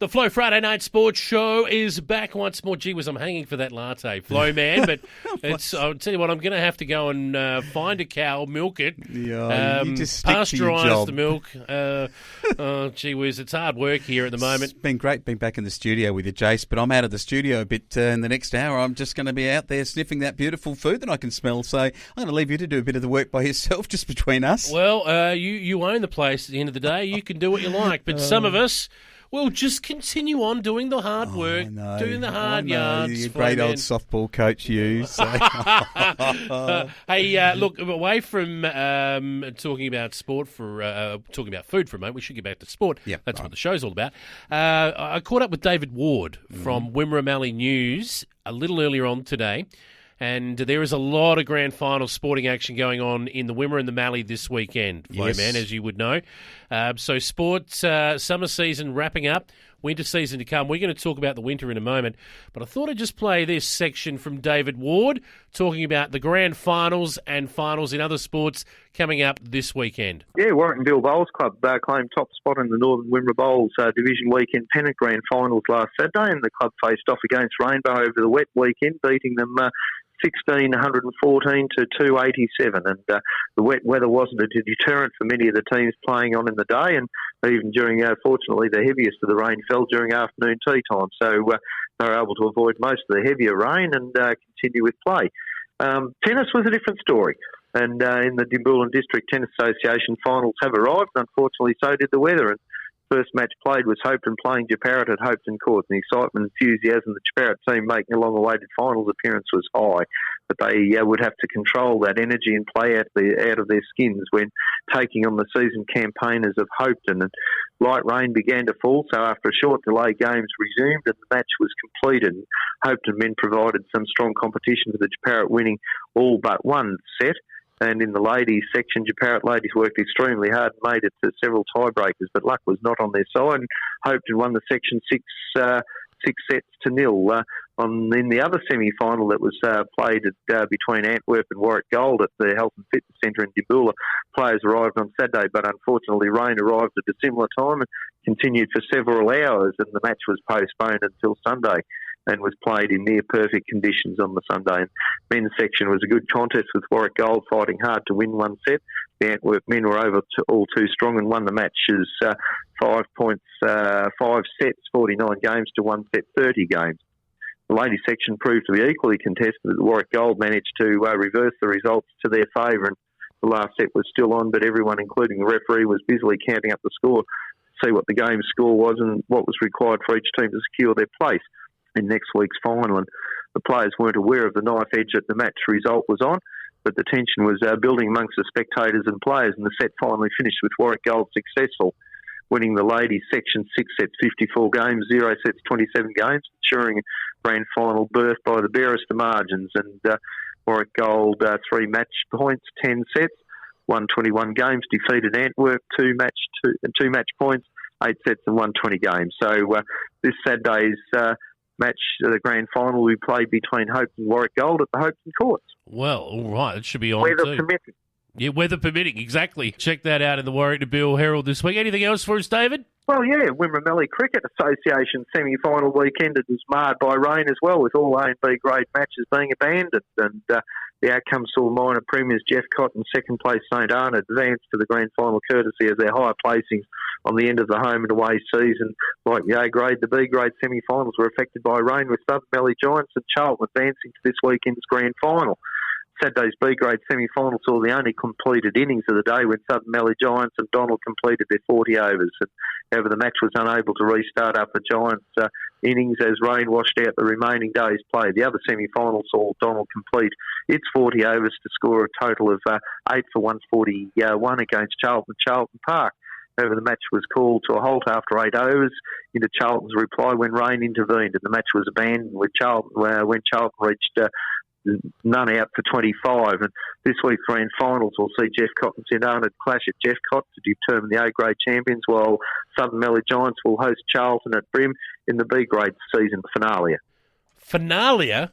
The Flow Friday Night Sports Show is back once more. Gee whiz, I'm hanging for that latte, Flow man. But I'll tell you what, I'm going to have to go and find a cow, milk it, you just stick to your pasteurise job. the milk. Gee whiz, it's hard work here at the moment. It's been great being back in the studio with you, Jace, but I'm out of the studio a bit in the next hour. I'm just going to be out there sniffing that beautiful food that I can smell. So I'm going to leave you to do a bit of the work by yourself, just between us. Well, you own the place at the end of the day. You can do what you like. But some of us will just continue on doing the hard work, doing the hard yards. You're a great old softball coach, you. So. Hey, look, away from talking about sport talking about food for a moment, we should get back to sport. Yeah, that's what the show's all about. I caught up with David Ward from Wimmera-Mallee News a little earlier on today. And there is a lot of grand final sporting action going on in the Wimmera and the Mallee this weekend, Yes. man, as you would know. So sports, summer season wrapping up, winter season to come. We're going to talk about the winter in a moment. But I thought I'd just play this section from David Ward talking about the grand finals and finals in other sports coming up this weekend. Yeah, Warrington Bowls Club claimed top spot in the Northern Wimmera Bowls Division Weekend pennant grand finals last Saturday, and the club faced off against Rainbow over the wet weekend, beating them 1,614 to 287, and the wet weather wasn't a deterrent for many of the teams playing on in the day, and even during, fortunately, the heaviest of the rain fell during afternoon tea time, so they were able to avoid most of the heavier rain and continue with play. Tennis was a different story, and in the Dimbulan District Tennis Association finals have arrived, and unfortunately so did the weather, and first match played was Hopetoun playing Jeparat at Hopetoun Court, and the excitement and enthusiasm of the Jeparat team making a long-awaited finals appearance was high. But they would have to control that energy and play out of their skins when taking on the season campaigners of Hopetoun. And light rain began to fall, so after a short delay, games resumed and the match was completed. Hopetoun men provided some strong competition for the Jeparat, winning all but one set. And in the ladies section, Jeparat ladies worked extremely hard and made it to several tiebreakers, but luck was not on their side. And Hopetoun won the section 6 sets to nil. In the other semi-final that was played between Antwerp and Warwick Gold at the Health and Fitness Centre in Dimbulan, players arrived on Saturday, but unfortunately rain arrived at a similar time and continued for several hours, and the match was postponed until Sunday and was played in near-perfect conditions on the Sunday. And men's section was a good contest with Warwick Gold fighting hard to win one set. The Antwerp men were all too strong and won the matches 5 sets, 49 games to 1 set, 30 games. The ladies section proved to be equally contested, but the Warwick Gold managed to reverse the results to their favour, and the last set was still on, but everyone, including the referee, was busily counting up the score to see what the game's score was and what was required for each team to secure their place in next week's final. And the players weren't aware of the knife edge that the match result was on, but the tension was building amongst the spectators and players, and the set finally finished with Warwick Gold successful, winning the ladies section 6 sets, 54 games, 0 sets, 27 games, ensuring a grand final berth by the barest of margins. And Warwick Gold 3 match points, 10 sets, 121 games, defeated Antwerp 2 match points, 8 sets and 120 games. So this Saturday's match, the grand final, will be played between Hope and Warwick Gold at the Hopetoun Courts. Well, all right, it should be on weather too. permitting. Yeah, weather permitting, exactly. Check that out in the Warrington Bill Herald this week. Anything else for us, David? Well, yeah, Wimmera-Mallee Cricket Association semi-final weekend was marred by rain as well, with all A and B grade matches being abandoned. And the outcome saw minor premiers Jeff Cott and second place St Arnaud advance to the grand final courtesy of their higher placings on the end of the home and away season. Like the A grade, the B grade semi-finals were affected by rain, with Southern Mallee Giants and Charlton advancing to this weekend's grand final. Saturday's B-grade semi-final saw the only completed innings of the day when Southern Mallee Giants and Donald completed their 40 overs. And, however, the match was unable to restart after Giants' innings as rain washed out the remaining day's play. The other semi-final saw Donald complete its 40 overs to score a total of 8 for 141 against Charlton Park. However, the match was called to a halt after 8 overs into Charlton's reply when rain intervened, and the match was abandoned with Charlton when Charlton reached none out for 25. And this week's grand finals will see Jeff Cott and St Arnaud clash at Jeff Cott to determine the A-grade champions, while Southern Mallee Giants will host Charlton at Brim in the B-grade season finale. Finale?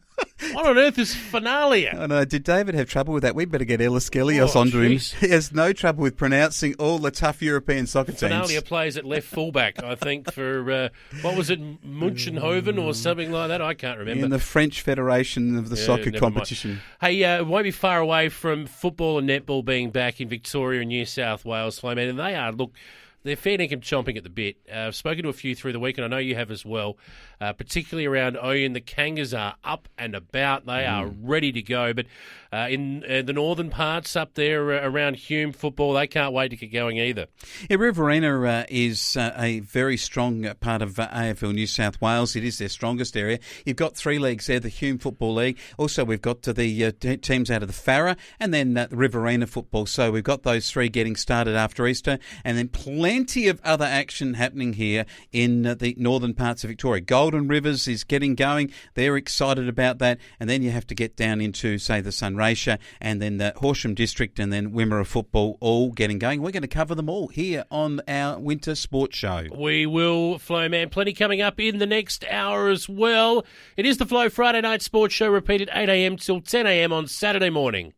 What on earth is Finalia? I know. Did David have trouble with that? We better get Ellis Gelios onto geez. him. He has no trouble with pronouncing all the tough European soccer teams. Finalia plays at left fullback, I think, for, what was it, Munchenhoven or something like that? I can't remember. In the French Federation of the soccer never competition. mind. Hey, it won't be far away from football and netball being back in Victoria and New South Wales, Flaman, and they are, look, they're fair dinkum chomping at the bit. I've spoken to a few through the week, and I know you have as well, particularly around Oyen. The Kangas are up and about. They are ready to go. But in the northern parts up there around Hume football, they can't wait to get going either. Yeah, Riverina is a very strong part of AFL New South Wales. It is their strongest area. You've got 3 leagues there, the Hume Football League. Also, we've got the teams out of the Farrer and then the Riverina football. So we've got those 3 getting started after Easter, and then plenty of other action happening here in the northern parts of Victoria. Golden Rivers is getting going. They're excited about that. And then you have to get down into, say, the Sunraysia and then the Horsham District and then Wimmera football all getting going. We're going to cover them all here on our Winter Sports Show. We will, Flo Man. Plenty coming up in the next hour as well. It is the Flow Friday Night Sports Show, repeated 8 a.m. till 10 a.m. on Saturday morning.